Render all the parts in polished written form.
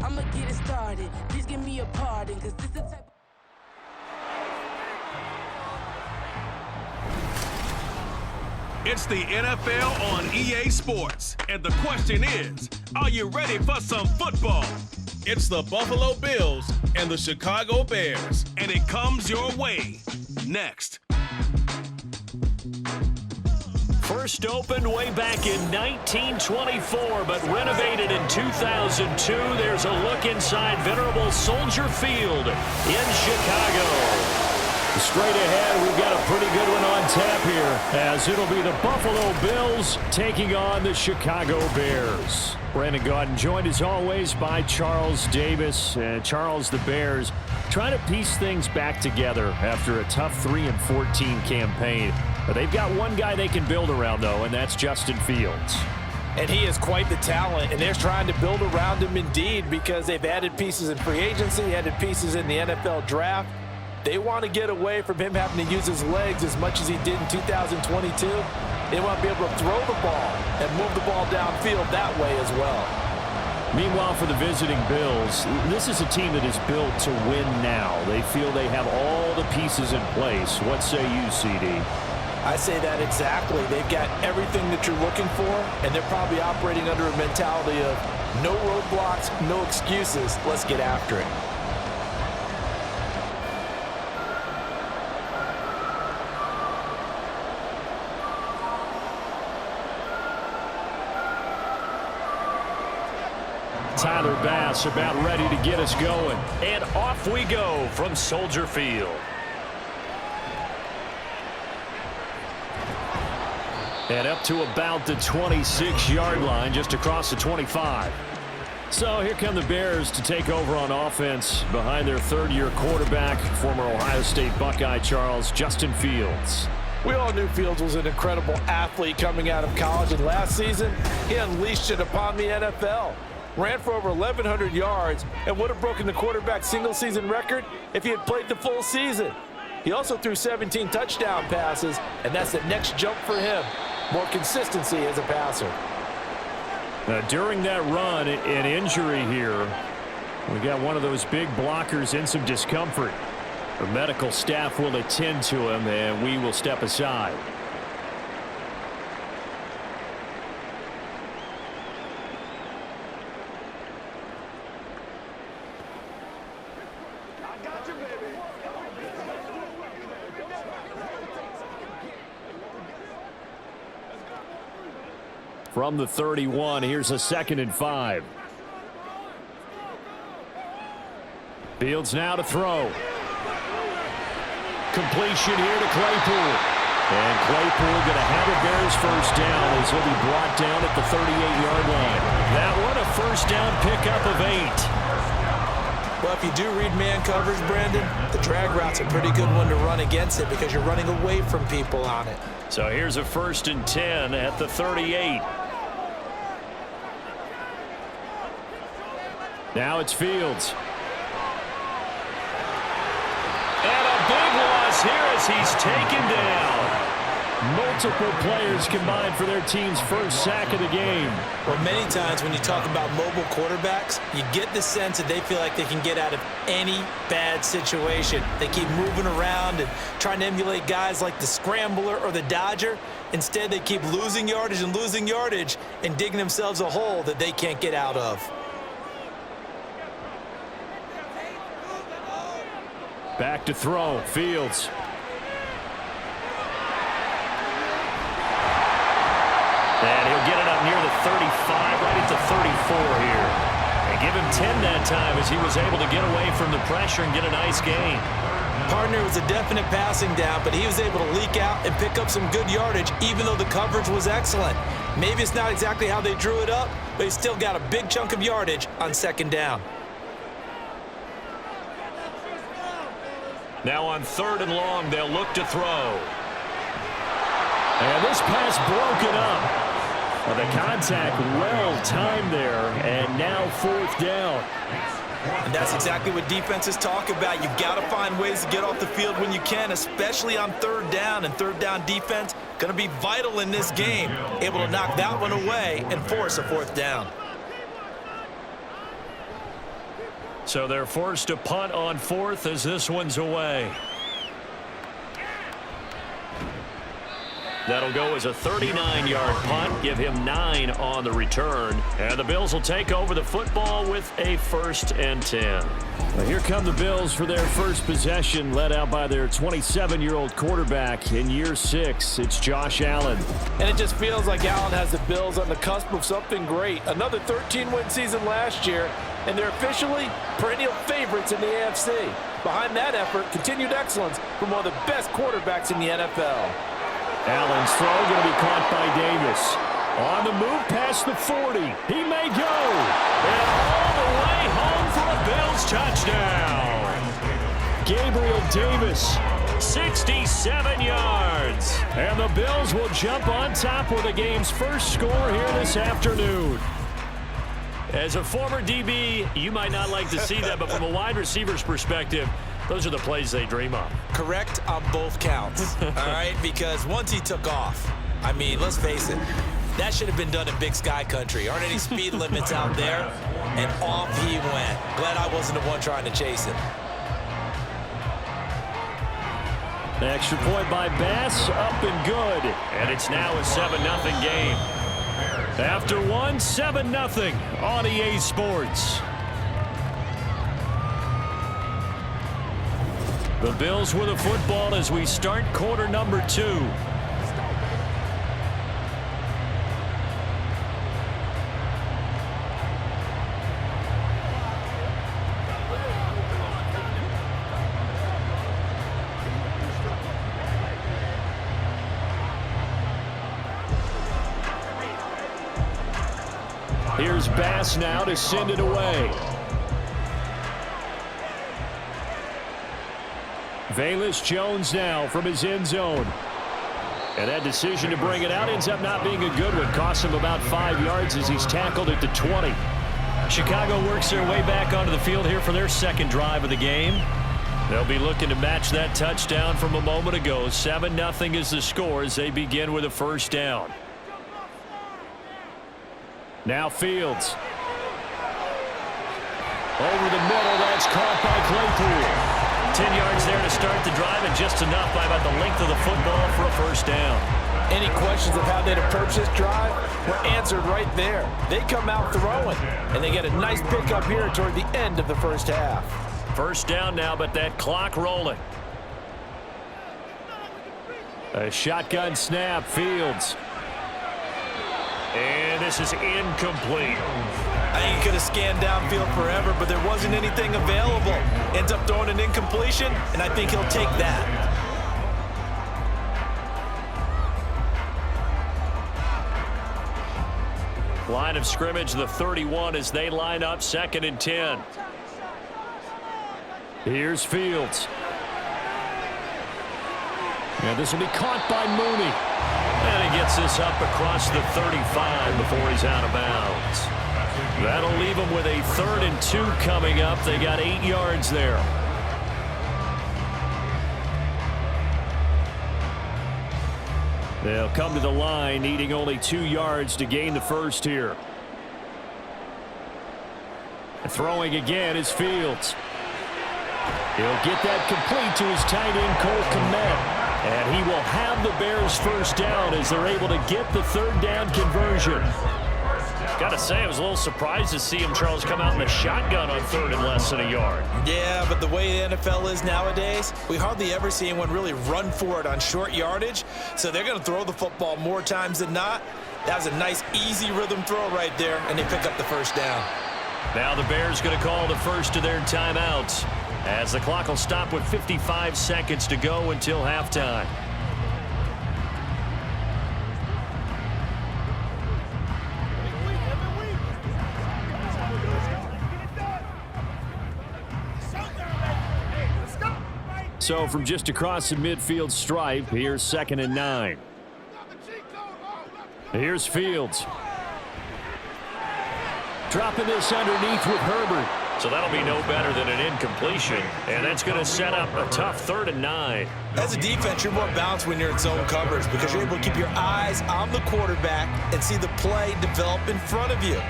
I'ma get it started. Please give me a pardon, cause this the type. It's the NFL on EA Sports, and the question is, are you ready for some football? It's the Buffalo Bills and the Chicago Bears, and it comes your way next. First opened way back in 1924, but renovated in 2002. There's a look inside venerable Soldier Field in Chicago. Straight ahead, we've got a pretty good one on tap here, as it'll be the Buffalo Bills taking on the Chicago Bears. Brandon Gaudin joined as always by Charles Davis. And Charles, the Bears trying to piece things back together after a tough 3-14 campaign. But they've got one guy they can build around, though, and that's Justin Fields. And he is quite the talent, and they're trying to build around him indeed, because they've added pieces in free agency, added pieces in the NFL draft. They want to get away from him having to use his legs as much as he did in 2022. They want to be able to throw the ball and move the ball downfield that way as well. Meanwhile, for the visiting Bills, this is a team that is built to win now. They feel they have all the pieces in place. What say you, CD? I say that exactly. They've got everything that you're looking for, and they're probably operating under a mentality of no roadblocks, no excuses. Let's get after it. Tyler Bass about ready to get us going. And off we go from Soldier Field. And up to about the 26-yard line, just across the 25. So here come the Bears to take over on offense behind their third-year quarterback, former Ohio State Buckeye Charles, Justin Fields. We all knew Fields was an incredible athlete coming out of college, and last season, he unleashed it upon the NFL. Ran for over 1,100 yards and would have broken the quarterback single-season record if he had played the full season. He also threw 17 touchdown passes, and that's the next jump for him. More consistency as a passer. During that run, an injury here. We got one of those big blockers in some discomfort. The medical staff will attend to him, and we will step aside. From the 31, here's a 2nd and 5. Fields now to throw. Completion here to Claypool. And Claypool going to have a Bears first down as he'll be brought down at the 38-yard line. That one a first down pickup of 8. Well, if you do read man coverage, Brandon, the drag route's a pretty good one to run against it because you're running away from people on it. So here's a 1st and 10 at the 38. Now it's Fields. And a big loss here as he's taken down. Multiple players combined for their team's first sack of the game. Well, many times when you talk about mobile quarterbacks, you get the sense that they feel like they can get out of any bad situation. They keep moving around and trying to emulate guys like the Scrambler or the Dodger. Instead, they keep losing yardage and digging themselves a hole that they can't get out of. Back to throw, Fields. And he'll get it up near the 35, right at the 34 here. And give him 10 that time as he was able to get away from the pressure and get a nice gain. Partner was a definite passing down, but he was able to leak out and pick up some good yardage, even though the coverage was excellent. Maybe it's not exactly how they drew it up, but he still got a big chunk of yardage on 2nd down. Now on 3rd and long, they'll look to throw. And this pass broken up. Well, the contact well timed there, and now 4th down. And that's exactly what defenses talk about. You've got to find ways to get off the field when you can, especially on 3rd down. And 3rd down defense going to be vital in this game, able to knock that one away and force a 4th down. So they're forced to punt on 4th as this one's away. That'll go as a 39-yard punt, give him 9 on the return. And the Bills will take over the football with a 1st and 10. Well, here come the Bills for their first possession, led out by their 27-year-old quarterback in year 6. It's Josh Allen. And it just feels like Allen has the Bills on the cusp of something great. Another 13-win season last year, and they're officially perennial favorites in the AFC. Behind that effort, continued excellence from one of the best quarterbacks in the NFL. Allen's throw going to be caught by Davis. On the move past the 40. He may go. And all the way home for a Bills touchdown. Gabriel Davis, 67 yards. And the Bills will jump on top with the game's first score here this afternoon. As a former DB, you might not like to see that, but from a wide receiver's perspective, those are the plays they dream of. Correct on both counts, all right? Because once he took off, I mean, let's face it, that should have been done in Big Sky Country. Aren't any speed limits out there? And off he went. Glad I wasn't the one trying to chase him. The extra point by Bass, up and good. And it's now a 7-0 game. After one, 7-0 on EA Sports. The Bills with the football as we start quarter number 2. Here's Bass now to send it away. Velus Jones now from his end zone. And that decision to bring it out ends up not being a good one. Costs him about 5 yards as he's tackled at the 20. Chicago works their way back onto the field here for their second drive of the game. They'll be looking to match that touchdown from a moment ago. 7-0 is the score as they begin with a first down. Now Fields. Over the middle, that's caught by Claypool. 10 yards there to start the drive, and just enough by about the length of the football for a first down. Any questions of how they'd approach this drive were answered right there. They come out throwing, and they get a nice pickup here toward the end of the first half. First down now, but that clock rolling. A shotgun snap, Fields. And this is incomplete. I think he could have scanned downfield forever, but there wasn't anything available. Ends up throwing an incompletion, and I think he'll take that. Line of scrimmage, the 31 as they line up 2nd and 10. Here's Fields. And this will be caught by Mooney. And he gets this up across the 35 before he's out of bounds. That'll leave them with a 3rd and 2 coming up. They got 8 yards there. They'll come to the line, needing only 2 yards to gain the first here. Throwing again is Fields. He'll get that complete to his tight end, Cole Kmet. And he will have the Bears first down as they're able to get the 3rd down conversion. Got to say, I was a little surprised to see him, Charles, come out in the shotgun on 3rd and less than a yard. Yeah, but the way the NFL is nowadays, we hardly ever see anyone really run for it on short yardage. So they're going to throw the football more times than not. That was a nice, easy rhythm throw right there, and they pick up the first down. Now the Bears going to call the first of their timeouts, as the clock will stop with 55 seconds to go until halftime. So from just across the midfield stripe, here's 2nd and 9. Here's Fields. Dropping this underneath with Herbert. So that'll be no better than an incompletion. And that's going to set up a tough 3rd and 9. As a defense, you're more balanced when you're in zone coverage because you're able to keep your eyes on the quarterback and see the play develop in front of you.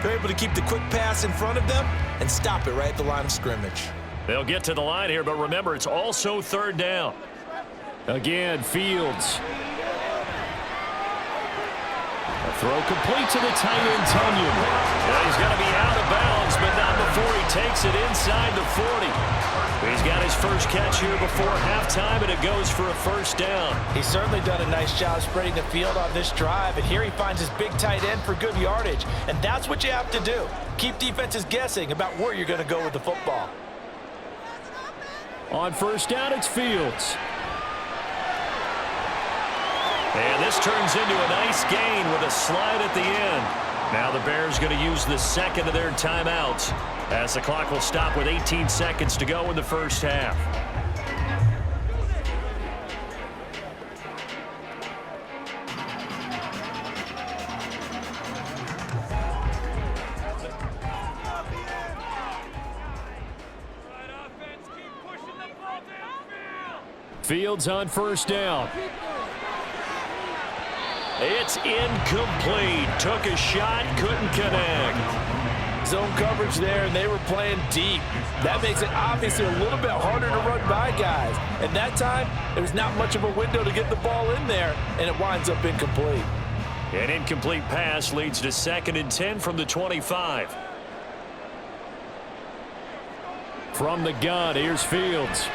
They're able to keep the quick pass in front of them and stop it right at the line of scrimmage. They'll get to the line here, but remember, it's also third down. Again, Fields. A throw complete to the tight end, Tunyon. Yeah, he's going to be out of bounds, but not before he takes it inside the 40. He's got his first catch here before halftime, and it goes for a first down. He's certainly done a nice job spreading the field on this drive, and here he finds his big tight end for good yardage. And that's what you have to do. Keep defenses guessing about where you're going to go with the football. On first down, it's Fields. And this turns into a nice gain with a slide at the end. Now the Bears going to use the second of their timeouts as the clock will stop with 18 seconds to go in the first half. Fields on first down. It's incomplete. Took a shot, couldn't connect. Zone coverage there, and they were playing deep. That makes it obviously a little bit harder to run by guys. And that time, there was not much of a window to get the ball in there, and it winds up incomplete. An incomplete pass leads to 2nd and 10 from the 25. From the gun, here's Fields.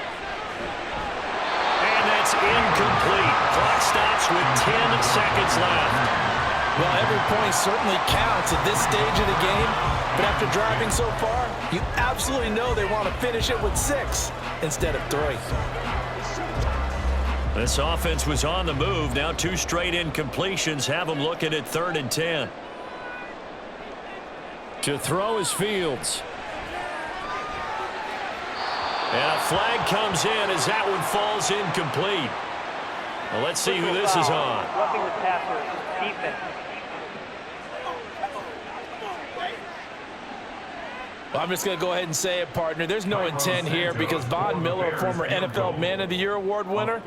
And that's incomplete. Clock stops with 10 seconds left. Well, every point certainly counts at this stage of the game, but after driving so far, you absolutely know they want to finish it with 6 instead of 3. This offense was on the move. Now 2 straight incompletions have them looking at 3rd and 10. To throw is Fields. And a flag comes in as that one falls incomplete. Well, let's see who this is on. Roughing the passer, defense. Well, I'm just going to go ahead and say it, partner. There's no intent here because Von Miller, a former NFL Man of the Year award winner,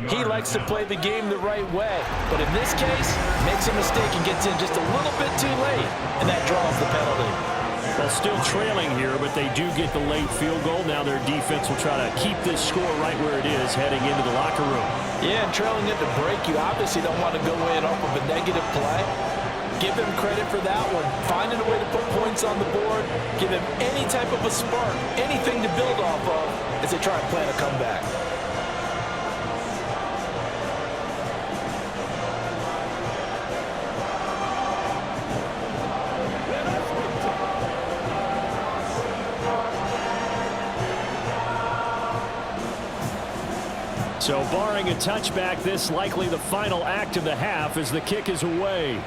he likes to play the game the right way. But in this case, makes a mistake and gets in just a little bit too late, and that draws the penalty. Well, still trailing here, but they do get the late field goal. Now their defense will try to keep this score right where it is heading into the locker room. Yeah, and trailing at the break, you obviously don't want to go in off of a negative play. Give them credit for that one. Finding a way to put points on the board. Give them any type of a spark, anything to build off of as they try and plan a comeback. So barring a touchback, this likely the final act of the half as the kick is away.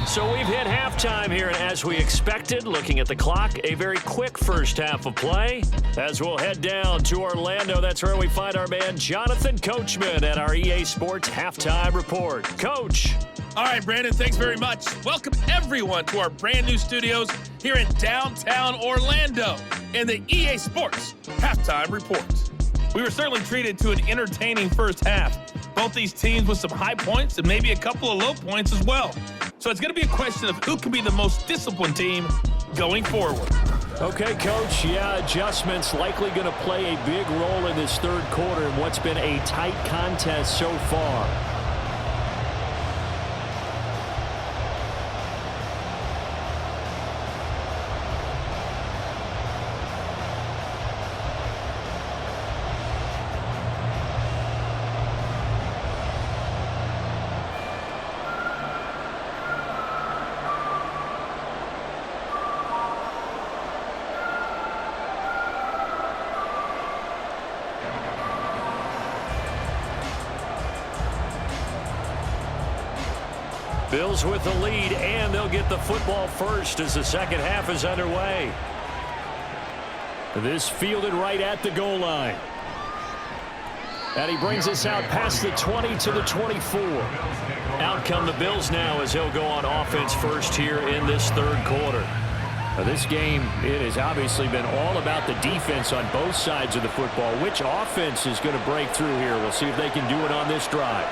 So we've hit halftime here, and as we expected, looking at the clock, a very quick first half of play. As we'll head down to Orlando, that's where we find our man Jonathan Coachman at our EA Sports Halftime Report. Coach. All right, Brandon, thanks very much. Welcome, everyone, to our brand new studios here in downtown Orlando in the EA Sports Halftime Report. We were certainly treated to an entertaining first half. Both these teams with some high points and maybe a couple of low points as well. So it's going to be a question of who can be the most disciplined team going forward. Okay, Coach. Yeah, adjustments likely going to play a big role in this third quarter in what's been a tight contest so far. Bills with the lead, and they'll get the football first as the second half is underway. This fielded right at the goal line. And he brings us out past the 20 to the 24. Out come the Bills now as he'll go on offense first here in this third quarter. This game, it has obviously been all about the defense on both sides of the football. Which offense is going to break through here? We'll see if they can do it on this drive.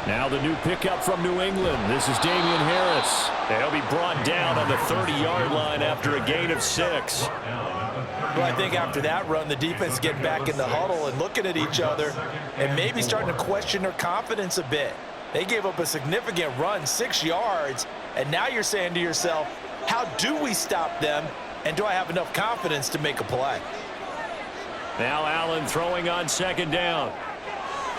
Now the new pickup from New England. This is Damian Harris. He'll be brought down on the 30-yard line after a gain of 6. Well, I think after that run, the defense is getting back in the huddle and looking at each other and maybe starting to question their confidence a bit. They gave up a significant run, 6 yards, and now you're saying to yourself, how do we stop them, and do I have enough confidence to make a play? Now Allen throwing on 2nd down.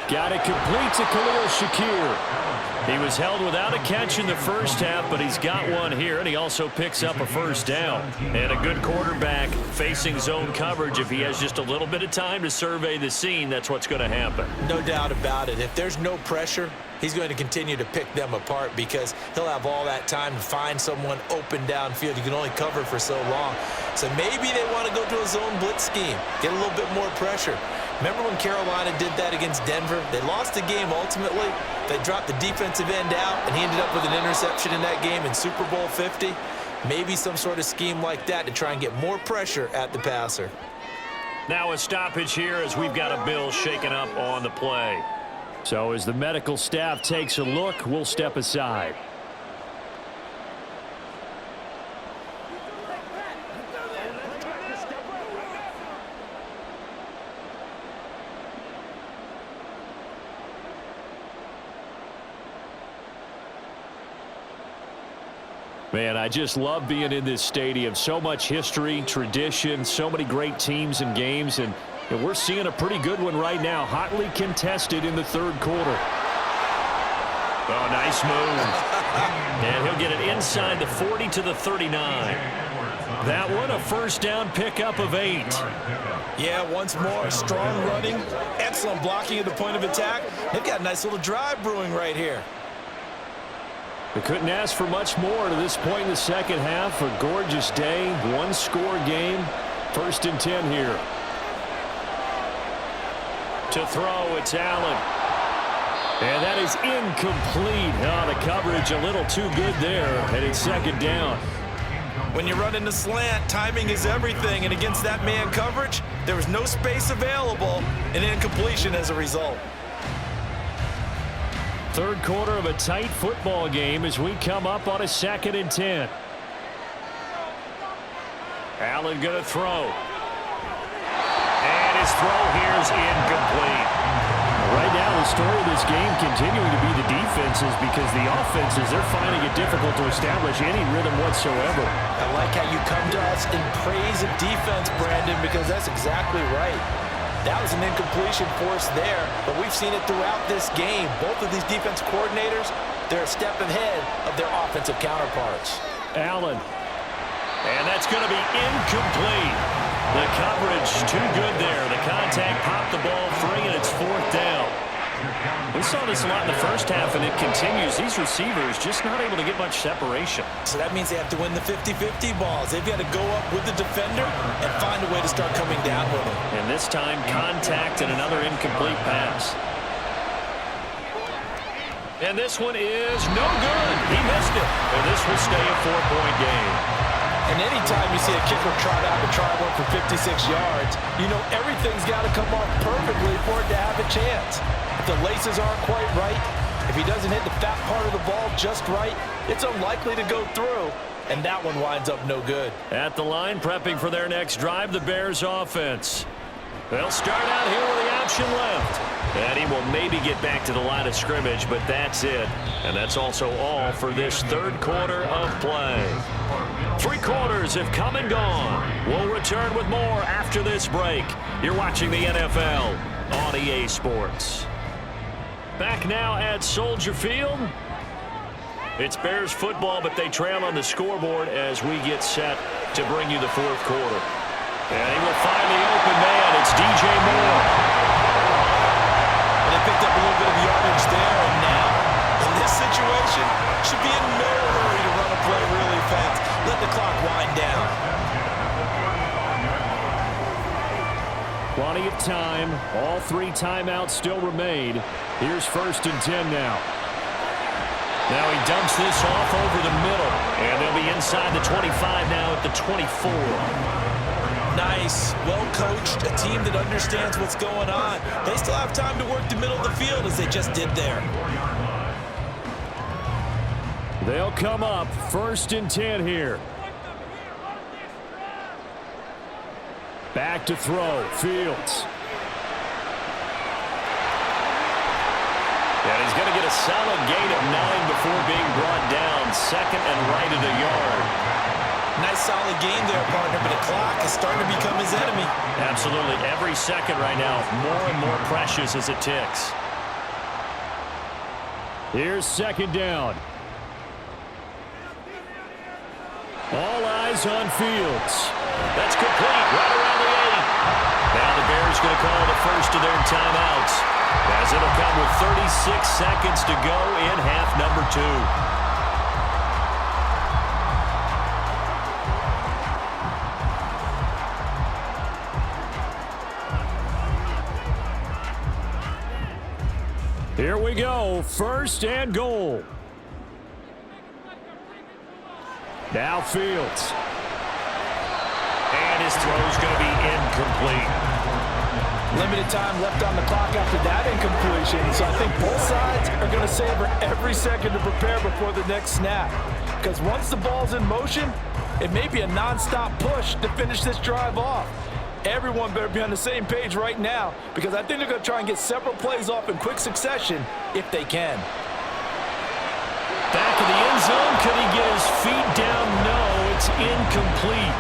Got it complete to Khalil Shakir. He was held without a catch in the first half, but he's got one here, and he also picks up a 1st down. And a good quarterback facing zone coverage. If he has just a little bit of time to survey the scene, that's what's going to happen. No doubt about it. If there's no pressure, he's going to continue to pick them apart because he'll have all that time to find someone open downfield. You can only cover for so long. So maybe they want to go to a zone blitz scheme, get a little bit more pressure. Remember when Carolina did that against Denver? They lost the game ultimately. They dropped the defensive end out, and he ended up with an interception in that game in Super Bowl 50. Maybe some sort of scheme like that to try and get more pressure at the passer. Now a stoppage here as we've got a Bill shaken up on the play. So as the medical staff takes a look, we'll step aside. Man, I just love being in this stadium. So much history, tradition, so many great teams and games, and we're seeing a pretty good one right now. Hotly contested in the 3rd quarter. Oh, nice move. And he'll get it inside the 40 to the 39. That one, a 1st down pickup of 8. Yeah, once more, strong running, excellent blocking at the point of attack. They've got a nice little drive brewing right here. They couldn't ask for much more to this point in the 2nd half. A gorgeous day, 1-score game. 1st and 10 here. To throw, it's Allen. And that is incomplete. Oh, the coverage a little too good there, and it's 2nd down. When you run in the slant, timing is everything, and against that man coverage, there was no space available, and incompletion as a result. 3rd quarter of a tight football game as we come up on a 2nd and 10. Allen going to throw. And his throw here is incomplete. Right now, the story of this game continuing to be the defenses because the offenses, they're finding it difficult to establish any rhythm whatsoever. I like how you come to us in praise of defense, Brandon, because that's exactly right. That was an incompletion force there, but we've seen it throughout this game. Both of these defense coordinators, they're a step ahead of their offensive counterparts. Allen. And that's going to be incomplete. The coverage too good there. The contact popped the ball free, and it's 4th down. We saw this a lot in the first half, and it continues. These receivers just not able to get much separation. So that means they have to win the 50-50 balls. They've got to go up with the defender and find a way to start coming down with them. And this time, contact and another incomplete pass. And this one is no good. He missed it. And this will stay a 4-point game. And anytime you see a kicker trot out to try one for 56 yards, you know everything's got to come off perfectly for it to have a chance. If the laces aren't quite right, if he doesn't hit the fat part of the ball just right, it's unlikely to go through, and that one winds up no good. At the line, prepping for their next drive, the Bears offense. They'll start out here with the option left. And he will maybe get back to the line of scrimmage, but that's it. And that's also all for this 3rd quarter of play. 3 quarters have come and gone. We'll return with more after this break. You're watching the NFL on EA Sports. Back now at Soldier Field. It's Bears football, but they trail on the scoreboard as we get set to bring you the 4th quarter. And he will find the open man. It's DJ Moore. And they picked up a little bit of yardage there, and now, in this situation, should be in no hurry to run a play really fast. Let the clock wind down. Plenty of time. All 3 timeouts still remain. Here's 1st and 10 now. Now he dumps this off over the middle, and they'll be inside the 25 now at the 24. Nice, well-coached, a team that understands what's going on. They still have time to work the middle of the field as they just did there. They'll come up 1st and 10 here. Back to throw, Fields. And he's going to get a solid gain of 9 before being brought down. 2nd and right at a yard. Nice solid game there, partner, but the clock is starting to become his enemy. Absolutely. Every second right now, more and more precious as it ticks. Here's 2nd down. All eyes on Fields. That's complete right around the 8. Now the Bears going to call the first of their timeouts, as it'll come with 36 seconds to go in half number 2. Here we go, 1st and goal. Now Fields. And his throw's going to be incomplete. Limited time left on the clock after that incompletion, so I think both sides are going to savor every second to prepare before the next snap. Because once the ball's in motion, it may be a non-stop push to finish this drive off. Everyone better be on the same page right now, because I think they're going to try and get several plays off in quick succession if they can. Back of the end zone. Could he get his feet down? No, it's incomplete.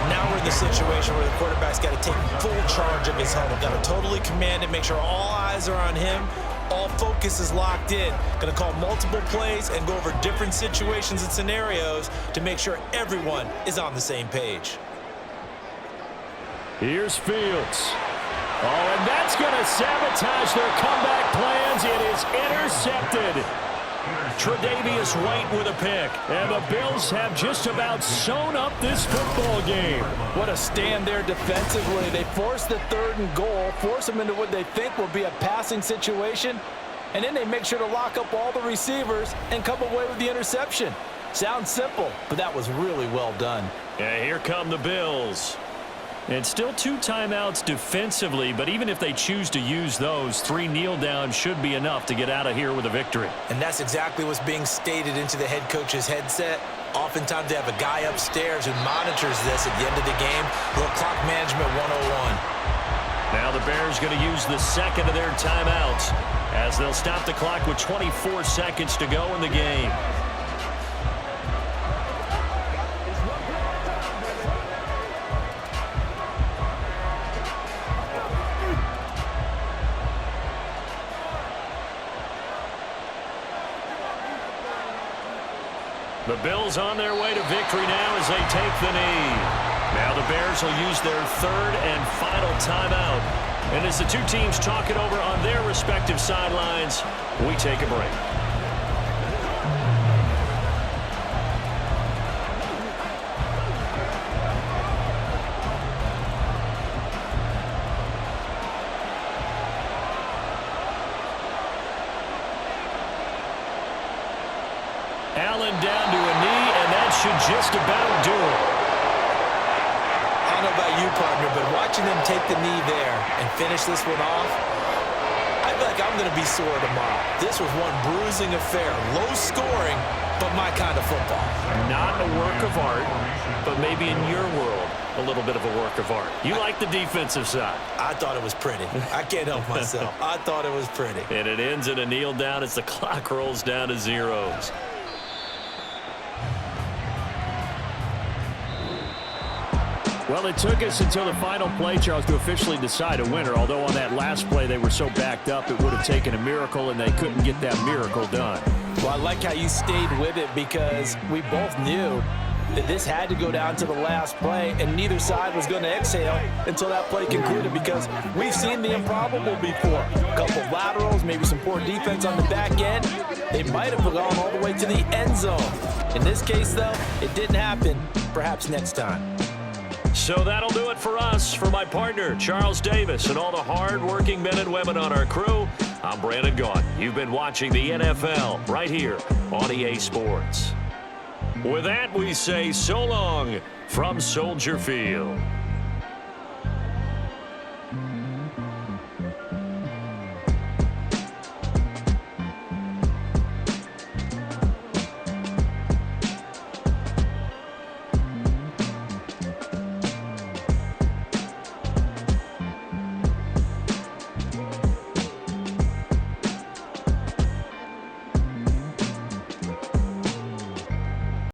Now we're in the situation where the quarterback's got to take full charge of his huddle. Got to totally command it, make sure all eyes are on him. All focus is locked in. Going to call multiple plays and go over different situations and scenarios to make sure everyone is on the same page. Here's Fields. Oh, and that's going to sabotage their comeback plans. It is intercepted. Tre'Davious White with a pick. And the Bills have just about sewn up this football game. What a stand there defensively. They force the 3rd and goal, force them into what they think will be a passing situation, and then they make sure to lock up all the receivers and come away with the interception. Sounds simple, but that was really well done. And here come the Bills. And still 2 timeouts defensively, but even if they choose to use those, 3 kneel downs should be enough to get out of here with a victory. And that's exactly what's being stated into the head coach's headset. Oftentimes they have a guy upstairs who monitors this at the end of the game. Little clock management 101. Now the Bears going to use the 2nd of their timeouts as they'll stop the clock with 24 seconds to go in the game. The Bills on their way to victory now as they take the knee. Now the Bears will use their 3rd and final timeout. And as the 2 teams talk it over on their respective sidelines, we take a break. Allen down to a knee, and that should just about do it. I don't know about you, partner, but watching them take the knee there and finish this one off, I feel like I'm going to be sore tomorrow. This was one bruising affair. Low scoring, but my kind of football. Not a work of art, but maybe in your world, a little bit of a work of art. You like the defensive side. I thought it was pretty. I can't help myself. I thought it was pretty. And it ends in a kneel down as the clock rolls down to 0s. Well, it took us until the final play, Charles, to officially decide a winner, although on that last play they were so backed up it would have taken a miracle, and they couldn't get that miracle done. Well, I like how you stayed with it, because we both knew that this had to go down to the last play, and neither side was going to exhale until that play concluded, because we've seen the improbable before. A couple of laterals, maybe some poor defense on the back end. They might have gone all the way to the end zone. In this case, though, it didn't happen. Perhaps next time. So that'll do it for us. For my partner, Charles Davis, and all the hard-working men and women on our crew, I'm Brandon Gaughan. You've been watching the NFL right here on EA Sports. With that, we say so long from Soldier Field.